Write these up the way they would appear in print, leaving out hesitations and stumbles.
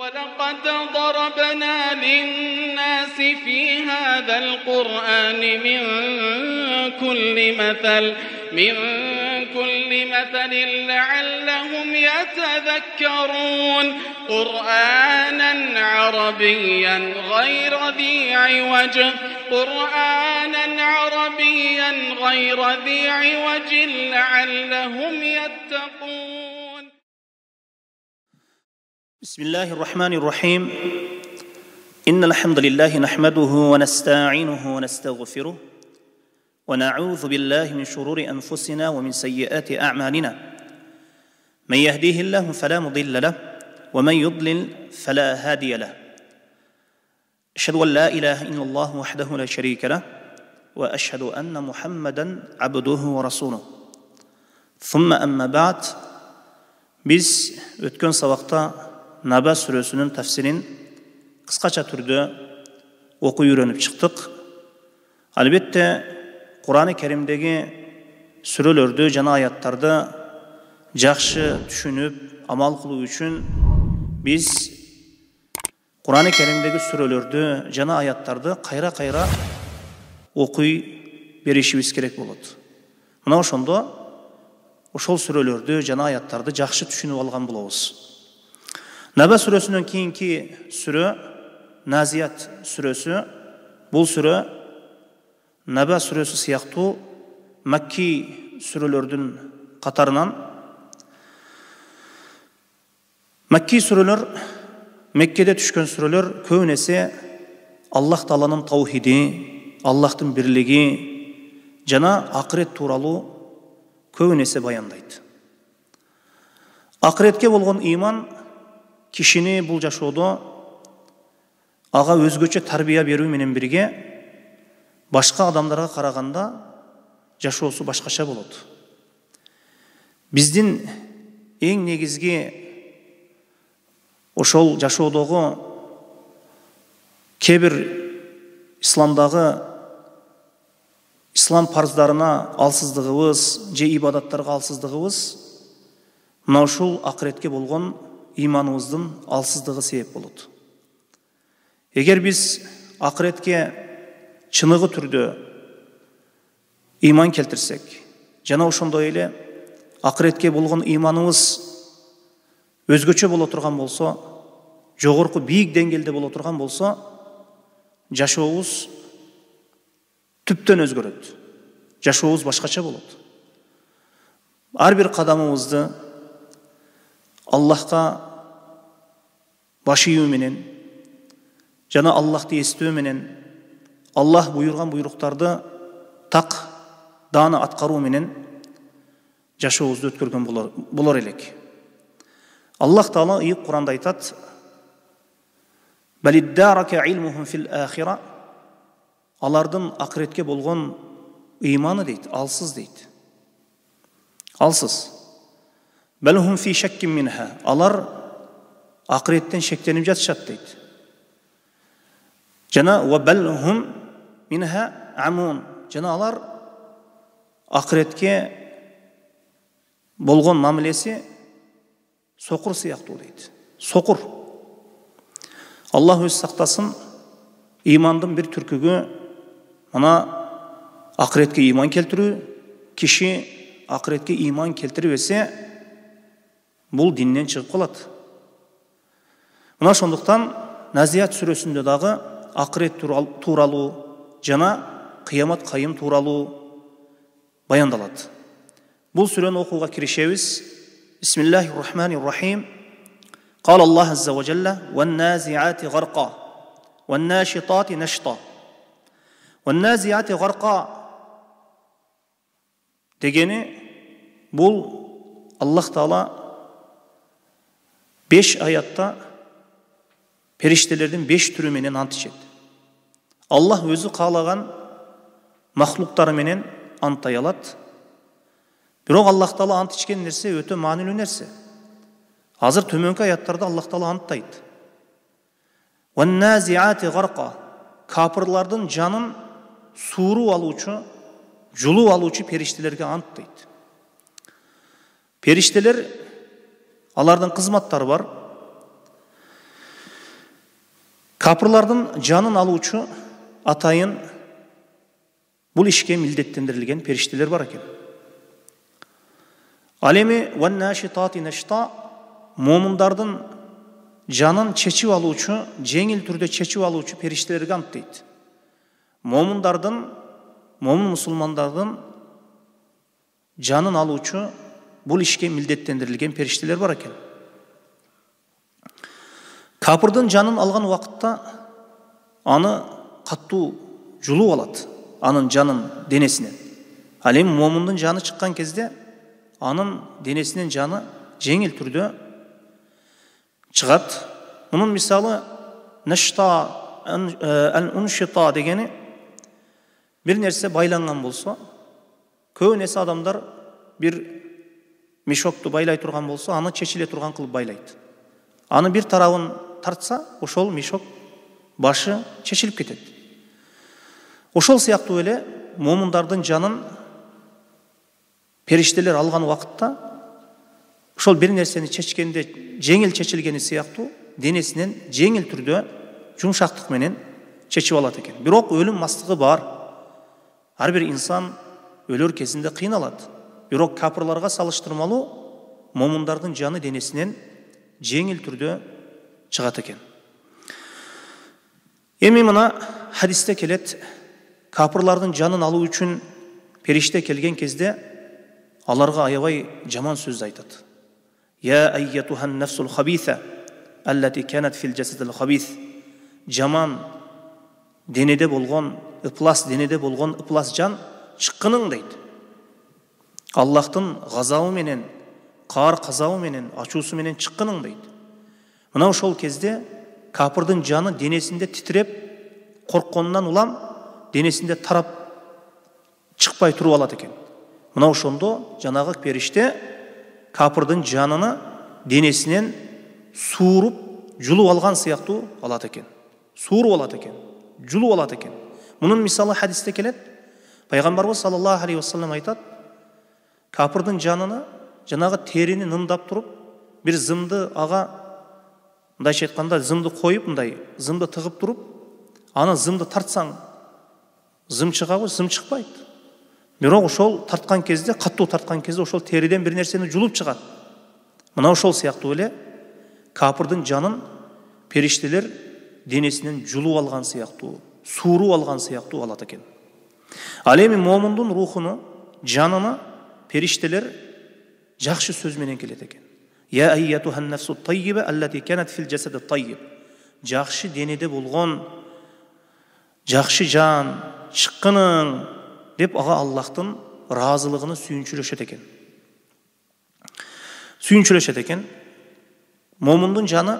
ولقد ضربنا للناس في هذا القرآن من كل مثل لعلهم يتذكرون قرآنا عربيا غير ذي عوج لعلهم يتقون. بسم الله الرحمن الرحيم. إن الحمد لله نحمده ونستعينه ونستغفره ونعوذ بالله من شرور أنفسنا ومن سيئات أعمالنا. من يهديه الله فلا مضل له ومن يضلل فلا هادي له. أشهد أن لا إله إلا الله وحده لا شريك له وأشهد أن محمدا عبده ورسوله. ثم أما بعد. Biz ötken sabakta Naba Suresi'nin tefsirin kıskaça türde oku öğrenip çıktık. Elbette Kur'an-ı Kerim'deki sürelerde, jana ayatlarda жақсы düşünüp amal kılуу üçün biz Kur'an-ı Kerim'deki sürelerde, jana ayatlarda kayra okuy berişimiz kerek болады. Mına ошондо ошол сүрөлөрдү жана аяттарды жакшы түшүнүп алган болобуз. Наба сүрөсүнөн кийинки сүрө Назият сүрөсү. Бул сүрө Наба сүрөсү сыяктуу Макки сүрөлөрдүн катарынан. Макки сүрөлөр, Меккеде түшкөн сүрөлөр көбүнесе Аллах Тааланын таухиди, Аллахтын бирлиги жана акырет тууралуу көбүнесе баяндайды. Акыретке болгон иман кишини бул жашоодо ага өзгөчө тарбия берүү менен бирге башка адамдарга караганда жашоосу башкача болот. Биздин эң негизги ошол жашоодогу кээ бир ислам парыздарына алсыздыгыбыз, же ибадаттарга алсыздыгыбыз мына ушул акыретке болгон иманыбыздын алсыздыгы себеп болот. Эгер биз акыретке чыныгы түрдө иман келтирсек, жана ошондой эле акыретке болгон иманыбыз өзгөчө боло турган болсо, жогорку бийик деңгээлде боло турган болсо, жашообуз түптөн өзгөрөт. Жашообуз башкача болот. Ар бир кадамыбызды Аллахка баш ийүү менен жана Аллахты эстөө менен, Аллах буйрган буйруктарды так даана аткаруу менен жашообузду өткөргөн болор элек. Аллах Таала ыйык Куранда айтат: "Балиддарака илмухум фил ахира". Алардын акыретке болгон ыйманы дейт, алсыз дейт. Алсыз. Балхум фи шаккин минха. Алар акыреттен шектенип жатышат дейт. Жана ва балхум минха амун. Жана алар акыретке болгон мамилеси сокур сыяктуу дейт. Сокур. Аллах өз сактасын. Имандын бир түркүгү мына акыретке иман келтирүү. Киши акыретке иман келтирбесе, бул динден чыгып калат. Мына ошондуктан Назият сүрөсүндө дагы акырет тууралуу жана кыямат кайым тууралуу баяндалат. Бул сүрөнү окууга киришебиз. Бисмиллахир-рахманир-рахим. قال الله عز وجل والنازعات غرقا والناشطات نشطا والنازعات غرقا дегени бул Аллах Таала 5 аятта периштелердин 5 түрү менен ант ичет. Аллах өзү каалаган махлуктары менен анттай алат. Бирок Аллах Таала ант ичкен нерсе өтө маанилүү нерсе. Азыр төмөнкү аяттарда Аллах Таала анттайт. Ван-назиати гарqa. Капырлардын жанын сууруу алуучу, жулуу алуучу периштелерге анттайт. Периштелер, алардын кызматтары бар. Kapıрлардын жанын алуучу атайын бул ишке милдеттендирилген периштелер бар экен. Ал эми ван-нашитати нашта момундардын жанын чечип алуучу, жеңил түрдө чечип алуучу периштелерге ант дейт. Момундардын, момун мусулмандардын жанын алуучу бул ишке милдеттендирилген периштелер бар экен. Капырдын жанын алган убакытта аны каттуу жулуп алат, анын жанын денесинен. Ал эми момундун жаны чыккан кезде анын денесинен жаны жеңил түрдө чыгат. Мунун мисалы нашта ан-уншита дегени бир нерсе байланган болсо, көбүнесе адамдар бир мешокту байлай турган болсо, аны чечиле турган кылып байлайт. Аны бир тарабын тартса, ошол мешок башы чечилип кетет. Ошол сыяктуу эле момундардын жанын периштелер алган убакытта ошол бир нерсени чечкенде жеңил чечилгени сыяктуу денесинен жеңил түрдө жумшактык менен чечип алат экен. Бирок өлүм мастыгы бар. Ар бир инсан өлөр кезинде кыйналат. Бирок капырларга салыштырмалуу момундардын жаны денесинен жеңил түрдө чыгат экен. Эми мына хадисте келет, капырлардын жанын алуу үчүн периште келген кезде аларга аябай жаман сөз айтат. Я айятухан нафсул хабиса аллати канат фил жасадил хабис. Жаман денеде болгон, ыплас денеде болгон ыплас жан чыккының дейт. Аллахтын газабы менен, каар казабы менен, ачуусу менен чыккының дейт. Мына ошол кезде капырдын жаны денесинде титиреп, коркконунан улам денесинде тарап чыкпай туруп алат экен. Мына ошондо жанагы периште капырдын жаныны денесинен сууруп, жулуп алган сыяктуу алат экен. Сууруп алат экен, жулуп алат экен. Мунун мисалы хадисте келет. Пайгамбарыбыз саллаллаху алейхи вассалам айтат: капырдын жаныны жанагы терини нымдап туруп, бир зымды ага мындайча айтканда зымды коюп, мындай зымды тыгып туруп, аны зымды тартсаң зым чыгабы, зым чыкпайт. Бирок ошол тарткан кезде, каттуу тарткан кезде ошол териден бир нерсени жулуп чыгат. Мына ошол сыяктуу эле капырдын жанын периштелер денесинен жулуп алган сыяктуу, сууруп алган сыяктуу алат экен. Ал эми момундун рухуну, жаныны периштелер жакшы сөз менен келет экен. Я айятухан нафсу таййиба аллати канат фил жасади таййиб. Жакшы денеде болгон жакшы жан чыккының деп ага Аллахтын разылыгыны сүйүнчүлөшөт экен. Сүйүнчүлөшөт экен. Момундун жаны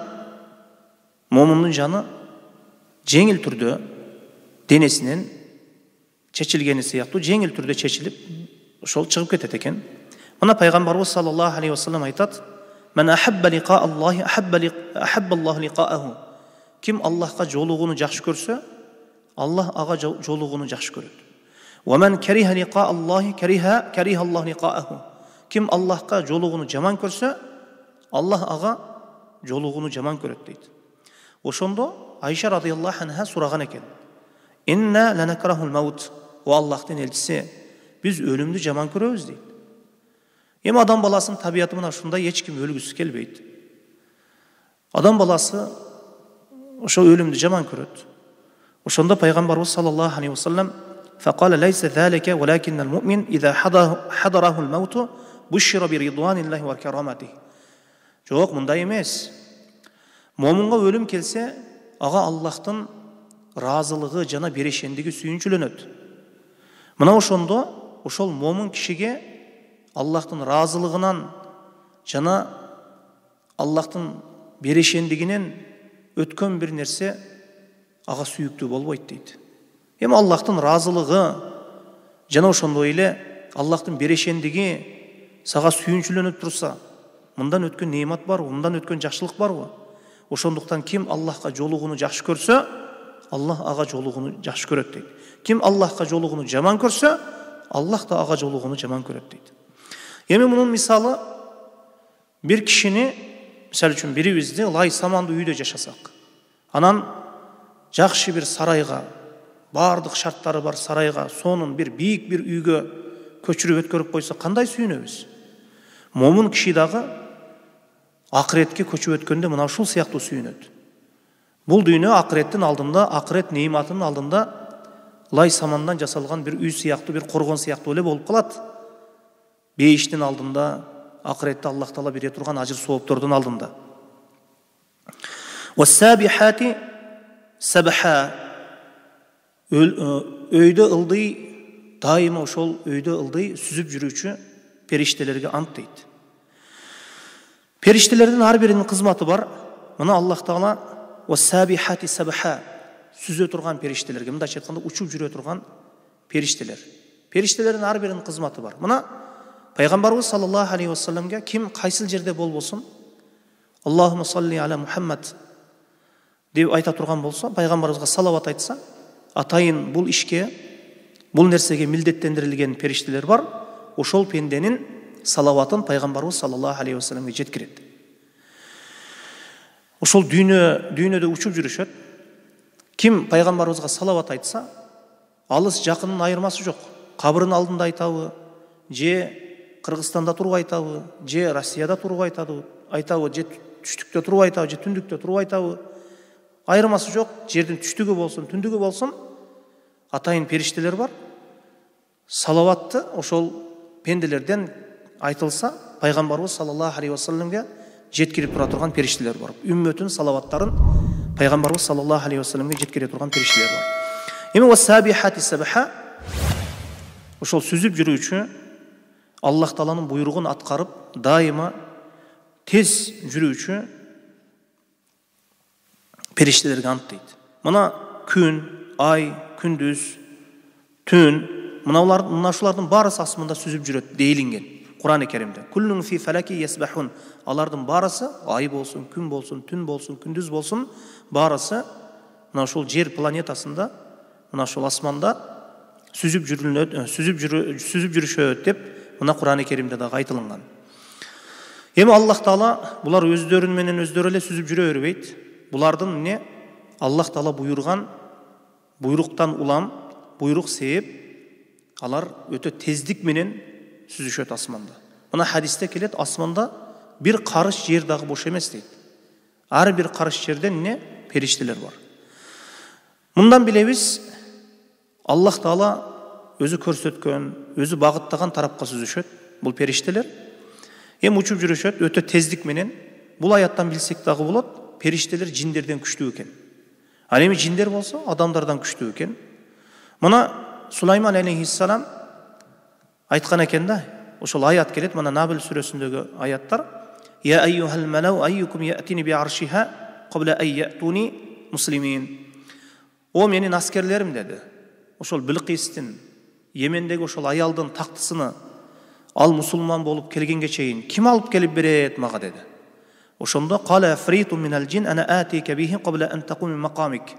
жеңил түрдө денесинен чечилгени сыяктуу жеңил түрдө чечилип ошол чыгып кетет экен. Мына пайгамбарыбыз саллаллаху алейхи вассалам айтат: "Мен ахабба лиқа Аллахи ахабба Аллаху лиқааху." Ким Аллахка жолугууну жакшы көрсө, Аллах ага жолугууну жакшы көрөт. "Ва мен кариха лиқа Аллахи кариха Аллаху лиқааху." Ким Аллахка жолугууну жаман көрсө, Аллах ага жолугууну жаман көрөт дейт. Ошондо Айша радыйаллаху анха сураган экен: "Инна ланакрахул маут." О Аллахтын элчиси, биз өлүмдү жаман көрөбүз дейт. Эми адам баласынын табиаты мына ушундай, эч ким өлгүсү келбейт. Адам баласы ошо өлүмдү жаман көрөт. Ошондо пайгамбарыбыз саллаллаху алейхи вассалам факала лайса залика валакиннал муъмин иза хадарахул мауту бушира биридваниллахи ва караматихи. Жок, мындай эмес. Момунга өлүм келсе, ага Аллахтын разылыгы жана берешендиги сүйүнчүлөнөт. Мына ошондо ошол момун кишиге Аллахтын разылыгынан жана Аллахтын берешендигинен өткөн бир нерсе ага сүйүктүү болбойт дейт. Эми Аллахтын разылыгы жана ошондой эле Аллахтын берешендиги сага сүйүнчүлөнүп турса, мындан өткөн неемат барбы, мындан өткөн жакшылык барбы? Ошондуктан ким Аллахка жолугууну жакшы көрсө, Аллах ага жолугууну жакшы көрөт дейт. Ким Аллахка жолугууну жаман көрсө, Аллах да ага жолугууну жаман көрөт дейт. Эми мунун мисалы, бир кишини, мисалы үчүн бирибизди лай самандуу үйдө жашасак, анан жакшы бир сарайга, бардык шарттары бар сарайга, сонун бир бийик бир үйгө көчүрүп өткөрүп койсо кандай сүйүнөбүз? Момун киши дагы акыретке көчүп өткөндө мына ушул сыяктуу сүйүнөт. Бул дүйнө акыреттин алдында, акырет неиматынын алдында лай самандан жасалган бир үй сыяктуу, бир коргон сыяктуу эле болуп калат. Бейиштин алдында, акыретте Аллах Таала бере турган ажыр сооптордун алдында. Вассабихати сабха, өйдө ылдый, дайыма ошол өйдө ылдый сүзүп жүрүүчү периштелерге ант дейт. Периштелердин ар биринин кызматы бар. Мына Аллах Таала вассабихати сабха, сүзө турган периштелерге, мындайча айтканда учуп жүрө турган периштелер. Периштелердин ар биринин кызматы бар. Мына пайгамбарыбыз саллаллаху алейхи вассаламга ким кайсыл жерде болбосун, Аллахумма салли аля Мухаммад деп айта турган болсо, пайгамбарыбызга салават айтса, атайын бул ишке, бул нерсеге милдеттендирилген периштелер бар. Ошол пенденин салаватын пайгамбарыбыз саллаллаху алейхи вассаламга жеткирет. Ошол дүйнөдө учуп жүрүшөт. Ким пайгамбарыбызга салават айтса, алыс жакынын айырмасы жок. Кабырын алдында айтабы, же Кыргызстанда туруп айтабы, же Россияда туруп айтабы, же түштүктө туруп айтабы, же түндүктө туруп айтабы, айырмасы жок. Жердин түштүгү болсун, түндүгү болсун, атайын периштелер бар. Салаватты ошол пенделерден айтылса, пайгамбарыбыз саллаллаху алейхи вассаламга жеткирип тура турган периштелер бар. Үммөтүн салаваттарын пайгамбарыбыз саллаллаху алейхи вассаламга жеткире турган периштелер бар. Эми вассабихати сабха, ошол сүзүп жүрүүчү, Аллах Тааланын буйругун аткарып, дайыма тез жүрүүчү периштелерге ант дейт. Мына күн, ай, күндүз, түн, мына ушулардын барысы асманда сүзүп жүрөт дейилинген Кур'ан-ы Керимде. Куллун фи фалаки ясбахун. Алардын барысы, ай болсун, күн болсун, түн болсун, күндүз болсун, барысы мына ушул жер планетасында, мына ушул асманда сүзүп жүрүшөт деп мына Кур'ан-ы Керимде дагы айтылган. Эми Аллах Таала булар өздөрүн менен өздөрү эле сүзүп жүрө бербейт. Булардын эмне? Аллах Таала буйрган, буйруктан улам, буйрук себеп алар өтө тездик менен сүзүшөт асманда. Мына хадисте келет, асманда бир карыш жер дагы бош эмес дейт. Ар бир карыш жерде эмне? Периштелер бар. Мындан билебиз, Аллах Таала өзү көрсөткөн, өзү багыттаган тарапка сүзүшөт бул периштелер. Эми учуп жүрүшөт өтө тездик менен. Бул аяттан билсек дагы болот, периштелер жиндерден күчтүү экен. Ал эми жиндер болсо адамдардан күчтүү экен. Мына Сулайман алейхиссалам айткан экен да, ошол аят келет, мына Набил сүрөсүндөгү аяттар. Я айюхал малау айюкум я'тини би аршиха qabla an ya'tuni muslimin. О менин аскерлерим деди. Ошол Билкистин, Йемендеги ошол аялдын тактысыны ал мусулман болуп келгенге чейин ким алып келип берет мага деди. Ошондо qala afritu minal jin ana atika bihi qabla an taqum min maqamik.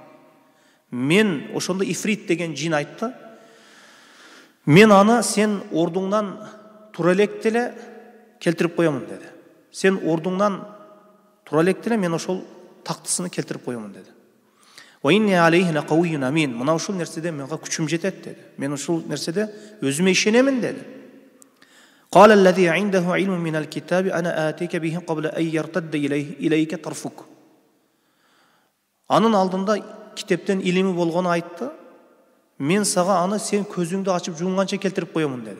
Мен ошондо ифрит деген жин айтты. Мен аны сен ордуңдан тура электе эле келтирип коёмун деди. Сен ордуңдан тура электе эле мен ошол тактысыны келтирип коёмун деди. Wa inni alayhi laqawiyyun amin. Мына ушул нерседе менга күчүм жетет деди. Мен ушул нерседе өзүмө ишенемин деди. قال الذي عنده علم من الكتاب أنا آتيك به قبل أن يرتد إليك طرفك. Анын алдында китептен илими болгону айтты. Мен сага аны сен көзүңдү ачып жумганча келтирип коёмун деди.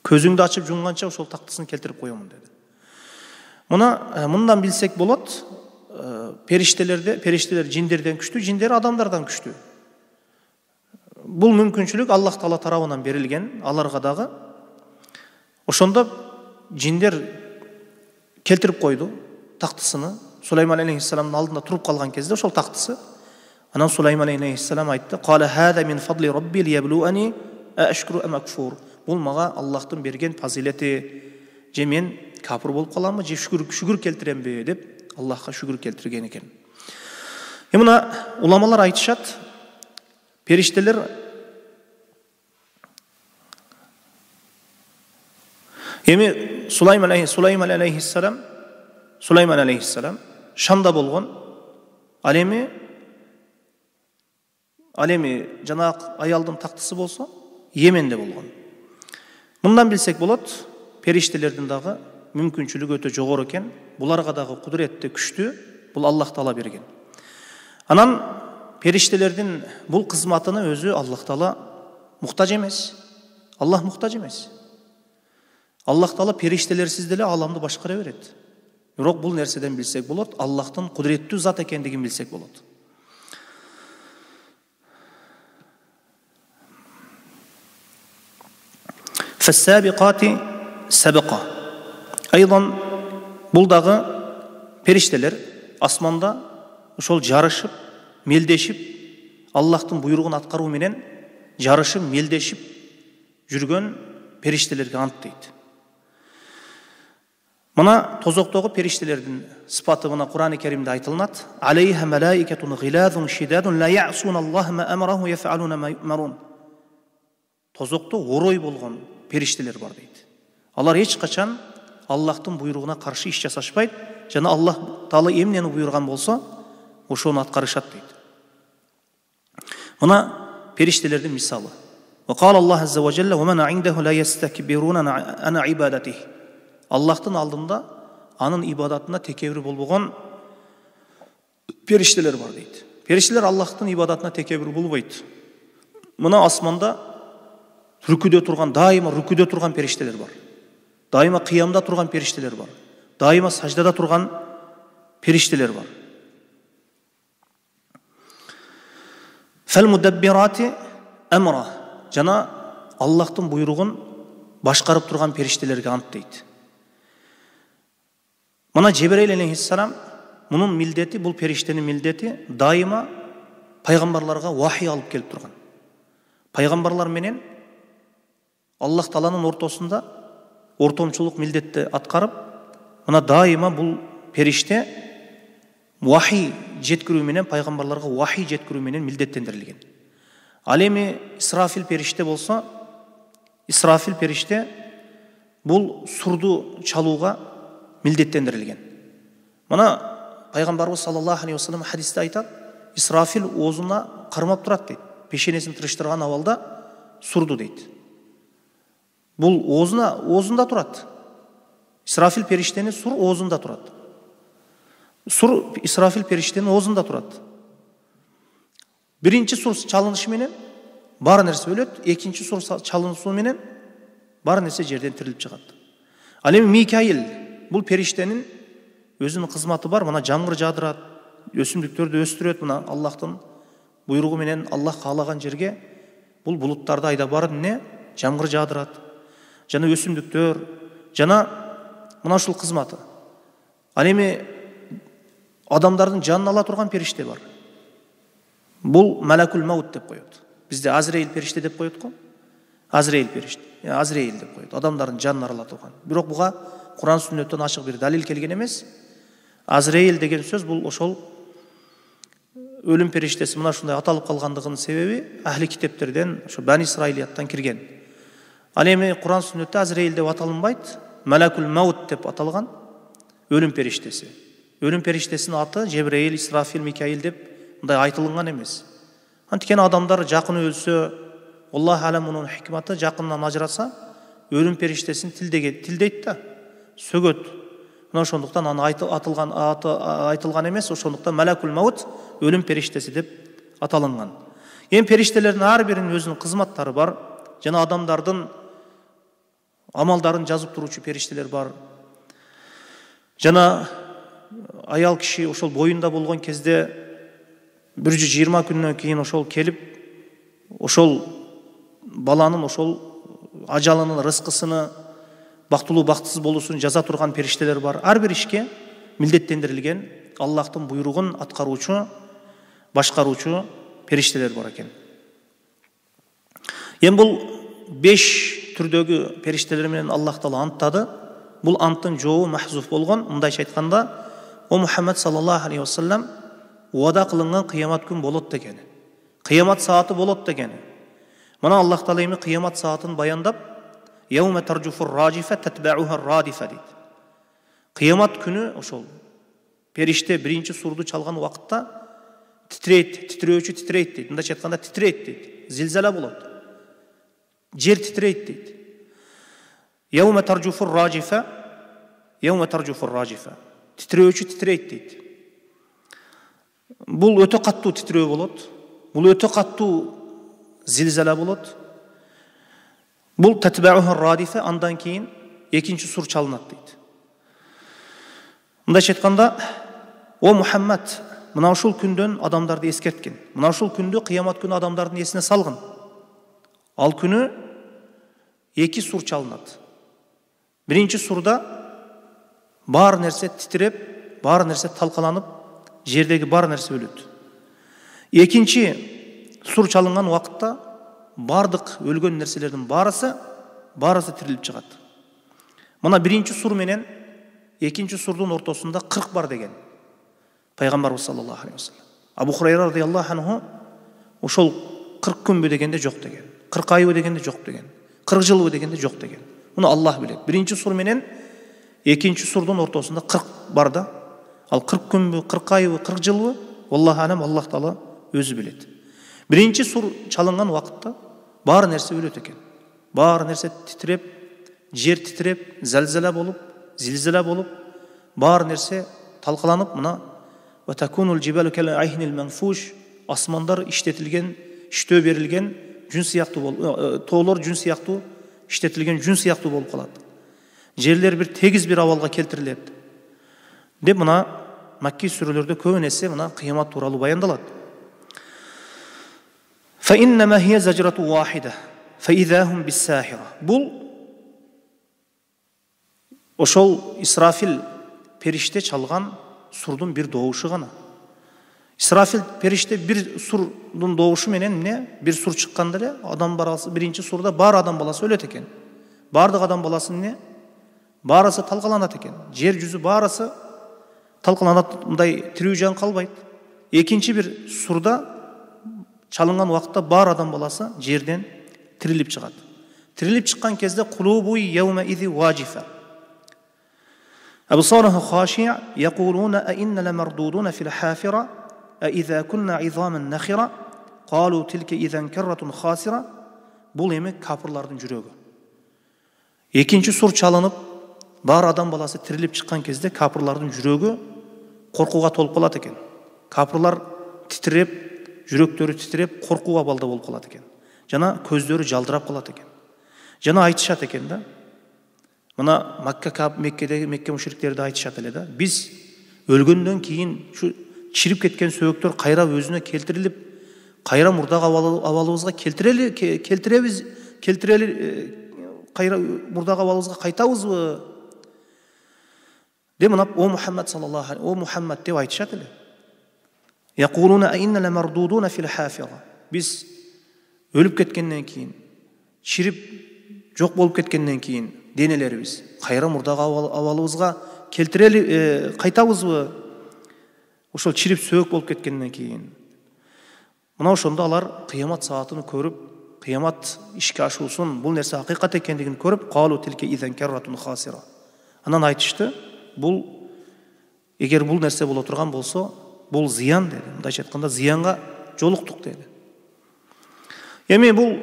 Көзүңдү ачып жумганча ошол тактысын келтирип коёмун деди. Мындан билсек болот, периштелер жиндерден күчтүү, жиндер адамдардан күчтүү. Бул мүмкүнчүлүк Аллах Таала тарабынан берилген аларга дагы. Ошондо жиндер келтирип койду тактысыны. Сулайман алейхиссаламдын алдында туруп калган кезде ошол тактысы. Анан Сулайман алейхиссалам айтты: "Qala hada min fadli rabbi liyabluani ashkuru am akfur." Бул мага Аллахтын берген фазилети. Же мен капыр болуп каламбы, же шүгүр келтиремби деп Аллахка шүгүр келтирген экен. Мына уламалар айтышат, периштелер эми Сулайман алейхиссалам Шамда болгон. Ал эми Ал эми жанагы аялдын тактысы болсо Йеменде болгон. Мындан билсек болот, периштелердин дагы мүмкүнчүлүгү өтө жогору экен. Буларга дагы кудуретти, күчтүү бул Аллах Таала берген. Анан периштелердин бул кызматына өзү Аллах Таала муктаж эмес. Аллах муктаж эмес. Аллах Таала периштелерсиз деле аламды башкара берет. Бирок бул нерседен билсек болот, Аллахтын кудуреттүү зат экендигин билсек болот. Фассабиқати сабиқа. Айдан бул дагы периштелер асманда ошол жарышып, мелдешип, Аллахтын буйругун аткаруу менен жарышып, мелдешип жүргөн периштелерге ант дейт. Мына тозоктогу периштелердин сыпаты мына Кур'ан-ы Керимде айтылат. Алейха малаикатун гилазун шидадун ла яъсуна Аллах ма амраху яфалуна марун. Тозокто орой болгон периштелер бар дейт. Алар эч качан Аллахтын буйругуна каршы иш жасашпайт, жана Аллах Таала эмнени буйрган болсо, ошону аткарышат дейт. Мына периштелердин мисалы. Ва кала Аллах азза ва жалла ва ман индаху ла ястакбируна ана ибадатихи. Аллахтын алдында анын ибадатына текебир болбогон периштелер бар дейт. Периштелер Аллахтын ибадатына текебир болбойт. Мына асманда рүкүдө турган, дайыма рүкүдө турган периштелер бар. Дайыма кыямда турган периштелер бар. Дайыма саждада турган периштелер бар. Фал мудаббирати амра. Жана Аллахтын буйругун башкарып турган периштелерге ант дейт. Мына Жебрейил алейхиссалам мунун милдети, бул периштенин милдети дайыма пайгамбарларга вахий алып келип турган. Пайгамбарлар менен Аллах Тааланын ортосунда ортомчулук милдетти аткарып, мына дайыма бул периште вахий жеткирүү менен, пайгамбарларга вахий жеткирүү менен милдеттендирилген. Ал эми Исрафил периште болсо, Исрафил периште бул сурду чалууга милдеттендирилген. Мына пайгамбарыбыз саллаллаху алейхи вассалам хадисте айтат, Исрафил оозуна кармап турат дейт. Пешенесин тырыштырган абалда сурду дейт. Бул оозунда турат. Исрафил периштенин сур оозунда турат. Сур Исрафил периштенин оозунда турат. Биринчи сур чалынышы менен бар нерсе өлөт, экинчи сур чалынышуу менен бар нерсе жерден тирилип чыгат. Ал эми Микаил бул периштенин өзүнүн кызматы бар, мына жамгыр жаадырат, өсүмдүктөрдү өстүрөт, мына Аллахтын буйругу менен Аллах каалаган жерге бул булуттарды айдап барып эмне жамгыр жаадырат. Жана өсүмдүктөр, жана мына ушул кызматы. Ал эми адамдардын жанын ала турган периште бар. Бул малакул маут деп коет. Бизде Азраил периште деп коет го. Азраил периште, Азраил деп коет. Адамдардын жанын ала турган. Бирок буга Кур'ан сүннөттөн ачык бир далил келген эмес. Азраил деген сөз бул ошол өлүм периштеси мына ушундай аталып калгандыгынын себеби ахли китептерден, ошо Бани Исраилияттан кирген. Ал эми Кур'ан сүннөттө Азраил деп аталынбайт, малакул маут деп аталган өлүм периштеси. Өлүм периштесинин аты Жебрейил, Исрафил, Микаил деп мындай айтылган эмес. Анткени адамдар жакын өлсө, Аллах алам мунун хикматы жакындан ажыраса, өлүм периштесин тилдейт да, сөгөт. Мына ошондуктан аны айтылган эмес, ошондуктан малакул маут өлүм периштеси деп аталынган. Эми периштелердин ар биринин өзүнүн кызматтары бар, жана адамдардын амалдарын жазып туруучу периштелер бар. Жана аял киши ошол боюнда болгон кезде 120 күннөн кийин ошол келип, ошол баланын ошол ажалынын рызкысыны, бактылуу бактысыз болуусун жаза турган периштелер бар. Ар бир ишке милдеттендирилген Аллахтын буйругун аткаруучу, башкаруучу периштелер бар экен. Эми бул 5 түрдөгү периштелер менен Аллах Таала анттады. Бул анттын жообу махзуф болгон. Мындайча айтканда, о Мухаммад саллаллаху алейхи вассалам уада кылынган кыямат күн болот деген. Кыямат сааты болот деген. Мына Аллах Таала эми кыямат саатын баяндап, яума таржуфур раджифа татбауха радифа дейт. Кыямат күнү ошол периште биринчи сурду чалган убакытта titreydi, titriyorçu titreydi deydi. Mındayça aytkanda titreydi deydi. Zilzala болады. Жер titreydi deydi. Yevme tercufur racife, yevme tercufur racife. Titriyorçu titreydi deydi. Бұл өте қатты titrөө болады. Бұл өте қатты zilzala болады. Бұл татбаухур радифе, андан кейін екінші сур çalынады дейді. Мындайша айтканда, о Мұхаммад, мына ушул күндөн адамдарды ескерткен. Мына ушул күндө кыямат күнү адамдардын есине салгын. Ал күнү эки сур çalынады. Биринчи сурда бар нерсе титреп, бар нерсе талкаланып, жердеги бар нерсе өлөт. Экинчи сур çalынган убакытта бардык өлгөн нерселердин барысы тирилип чыгат. Мына биринчи сур менен экинчи сурдун ортосунда 40 бар деген. Пайгамбарыбыз саллаллаху алейхи вассалам. Абу Хурайра радиаллаху анху ошол 40 күнбү дегенде жок деген. 40 айбы дегенде жок деген. 40 жылбы дегенде жок деген. Муну Аллах билет. Биринчи сур менен экинчи сурдун ортосунда 40 бар да. Ал 40 күнбү, 40 айбы, 40 жылбы, Аллах алам, Аллах таала өзү билет. Биринчи сур çalынган убакытта бар нерсе өлөт экен. Бар нерсе титреп, жер титреп, зилзала болуп, бар нерсе талкаланып, мына ва такунул жибалу кал айхнил манфуш, асмандар иштетилген, иштөө берилген жүн сыяктуу болуп, тоолор жүн сыяктуу, иштетилген жүн сыяктуу болуп калат. Жерлер бир тегиз бир абалга келтирилет. Деп мына Макки сүрөлөрдө көбүнесе мына кыямат тууралуу баяндалат. Fa innama hiya zajratu wahida fa idahum bis-sahira. Бул ошол Исрафил периште çalган сурдун бир доогушу гана. Исрафил периште бир сурдун доогушу менен эмне? Бир сур чыкканда эле адам баласы биринчи сурда бар адам баласы өлөт экен. Бардык адам баласы эмне? Барысы талкаланат экен. Жер жүзү барысы талкаланат, мындай тирүү жан калбайт. Экинчи бир сурда çalıнган убакытта бар адам баласы жерден тирилип чыгат. Тирилип чыккан кезде кулубу яума изи важифа. Абсаруhu khashi'a yaquluna a inna lamarduduna fil hafira a idha kunna 'idhaman nakhira qalu tilka idhan karratun khasira. Бул эми капырлардын жүрөгү. Экинчи сур çalынып, бар адам баласы тирилип чыккан кезде капырлардын жүрөгү коркууга толуп калат экен. Капырлар титиреп, жүрөктөрү титиреп, коркуу абалда болуп калат экен. Жана көздөрү жалдырап калат экен. Жана айтышат экен да. Мына Мекке мушриктерди айтышат эле да. Биз өлгөндөн кийин шу чирип кеткен сөбөктөр кайра өзүнө келтирилип, кайра мурдак абалыбызга келтиребиз, кайра мурдак абалыбызга кайтабызбы? Деп мына о Мухаммад саллаллаху алейхи, о Мухаммад деп айтышат эле. Yaquluna a inna lamarduduna fil hafira. Biz өлүп кеткенден кийин, чирип жок болуп кеткенден кийин денелерибиз кайра мурдагы абалыбызга келтирели, кайтабызбы? Ошол чирип сөөк болуп кеткенден кийин. Мына ошондо алар кыямат саатын көрүп, кыямат ишке ашуусун, бул нерсе акыйкат экендигин көрүп, қалу тилке изан карратун хасира. Анан айтышты, бул эгер бул нерсе боло турган болсо, бул зыян деди. Мындайча айтканда зыянга жолуктук деди. Эми бул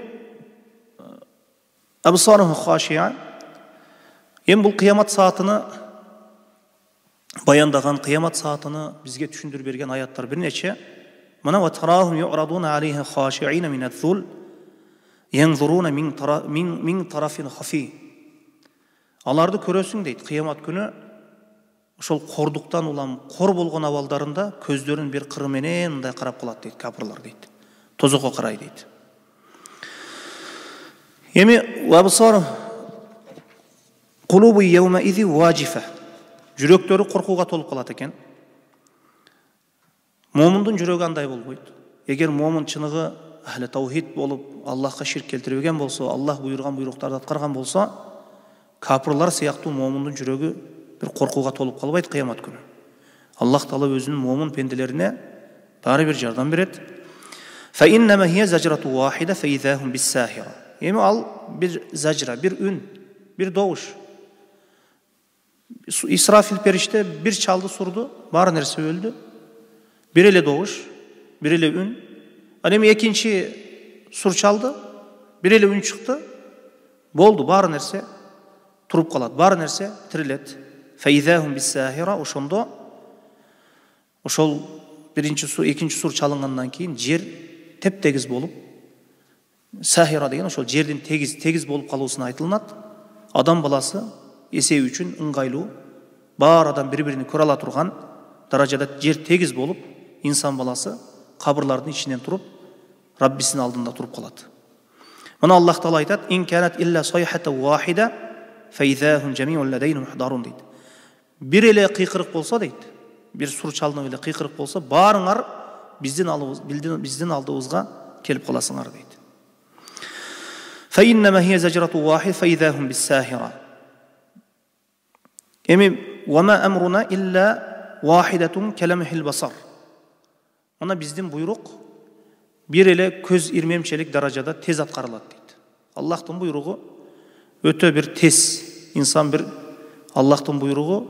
абсаруху хашия, эми бул кыямат саатыны баяндаган, кыямат саатыны бизге түшүндүрүп берген аяттар бир нече. Мына ва тарахум юрадуна алейха хашиина мин ат-зул янзуруна мин тарафин хафи. Аларды көрөсүң дейт, кыямат күнү ошол кордуктан улам кор болгон абалдарында көздөрүн бир кыры менен мындай карап калат дейт, капырлар дейт. Тозокко карай дейт. Эми вабсар кулубу яума изи важифа. Жүрөктөрү коркууга толуп калат экен. Момундун жүрөгү андай болбойт. Эгер момун чыныгы ахли таухид болуп, Аллахка ширк келтирбеген болсо, Аллах буйрган буйруктарды аткарган болсо, капырлар сыяктуу момундун жүрөгү бир коркууга толуп калбайт кыямат күнү. Аллах таала өзүнүн момун пенделерине баары бир жардам берет. Fa innama hiya zajratu wahida fa idahum bis-sahira. Эми ал бир зажра, бир үн, бир добуш. Исрафил периште бир чалды сурду, бар нерсе өлдү. Бир эле добуш, bir ele ün. Ал эми экинчи сур çaldı, bir ele ün çıktı. Boldu, bari nerse turup kalat, bari nerse tirilet. Feizahum bis-sahira, oşondo oşol birinci sur, ikinci sur çalıngandan keyin jer tep-tegiz bolup, sahira деген ошол жердин tegiz bolup kalуусuna айтылынат. Адам баласы эсеби үчүн ыңгайлуу, бар адам бири-биrini көрө ала турган даражада жер tegiz bolup, insan balası kabırlardын içinden turup, Rabbisinin aldığında turup kalat. Mana Allah Taala aytat: "İn kanat illa sayhatan wahida fe izahum jami'un ladayna muhdarun" deydi. Bir ele kıykırık bolsa deydi. Bir sur çalınıp ele kıykırık bolsa, barыңар биздин алдыбызга келип каласыңар deydi. Fe innema hiye zecratu wahid fe izahum bis-sahira. Emi ve ma emruna illa wahidatun kelamihil basar. Ona bizdin buyruk bir ele köz irmemçelik darajada tez atkarılat deydi. Allah'tın buyruğu öte bir tez. İnsan bir Allah'tın buyruğu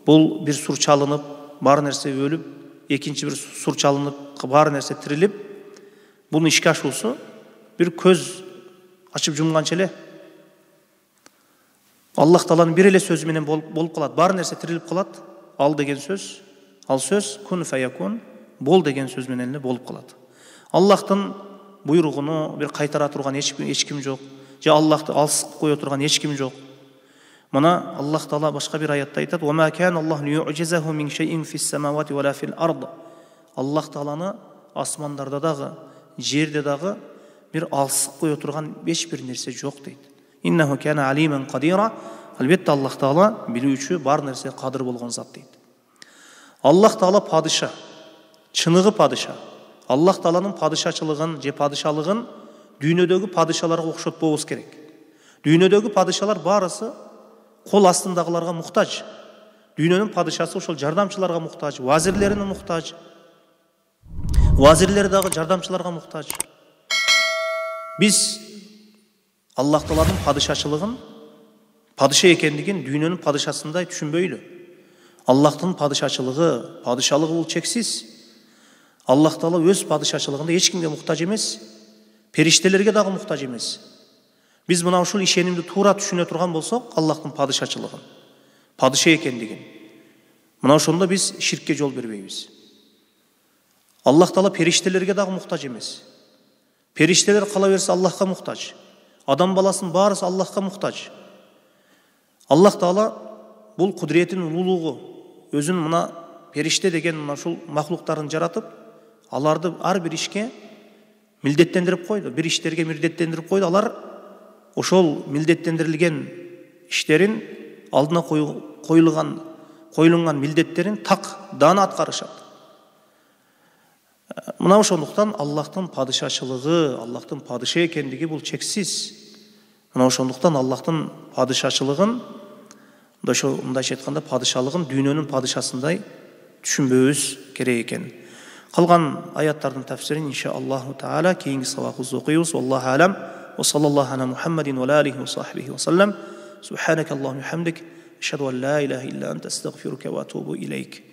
bul bir sur çalınıp, bar nerse ölüp, ikinci bir sur çalınıp, bar nerse tirilip, bunun işke aşulsu bir köz açıp cumgançele. Allah Taala'nın bir ele sözü menen bolup kalat, bar nerse tirilip kalat, al degen söz, al söz kun feyakun, bol degen söz menen bolup kalat. Allah'tın buyruğunu bir kaytara turgan hiç kim yok. Ja Allah'tı alsıp koya turgan hiç kim yok. Mana Allah Taala başka bir ayette aytat: "Ve ma kana Allah liyu'cizehu min şey'in fi's-semawati ve la fi'l-ard." Allah Taala'nı asmanlarda dağı, jerde dağı bir alsıp koya turgan hiç bir nerse yok deydi. İnnehu kana alimen qadira. Albatta Allah Taala bilүүчү, bar nerse kadir bolgon zat deydi. Allah Taala padişah, çınığı padişah. Allah Taala'nın padişahçılığın, je padişahlığın dünyadagi padişahlарға okşotpobuz керек. Dünyadagi padişalar barысы kol astındagılarga muhtaç. Dünyanın padişası ошол жардамчыларга muhtaç, vazirlerine muhtaç. Vazirleri dagı жардамчыларга muhtaç. Biz Allah Taala'nın padişahçılığın padişah ekenligin dünyanın padişasınday düşünböylü. Allah'ın padişahlığı ul çeksiz. Allah Taala öz padişahçılığında hiç kimge muhtaç emes, periştelerge dagı muhtaç emes. Biz buna uşul işenimdi tuura düşüne turgan bolsok, Allah'ın padişahçılığın, padişah ekenligin. Buna ошондо biz şirkке yol berбейбиz. Allah Taala periştelerge dagı muhtaç emes. Perişteler kala berse Allah'a muhtaç. Adam balasının barısı Allah'a muhtaç. Allah Taala bul kudretin ululuğu, özün mına perişte degen mına uşul mahlukların jaratıp, alardı ar bir işke mildetlendirip koydu. Bir işlerge mildetlendirip koydu. Alar oşol mildetlendirilgen işlerin aldına koyulungan mildetlerin tak dana atkarışat. Mına ошондуктан Allah'tın padişahçılığı, Allah'tın padişah ekenligi bul çeksiz. Mına ошондуктан Allah'tın padişahçılığın, mындайча айтканда padişahlığın dünyanın padişasınday düşünböbüz керек eken. Kalgan ayattardın tefsirini inşaallahu Teala keyingi sabahımızda okuyuz. Vallahu alem. Ve sallallahu ala Muhammedin ve alihi ve sahbihi ve sellem. Subhaneke Allahümme hamdik. Eşhedü en la ilahe illa ente estağfiruke ve etûbü ileyk.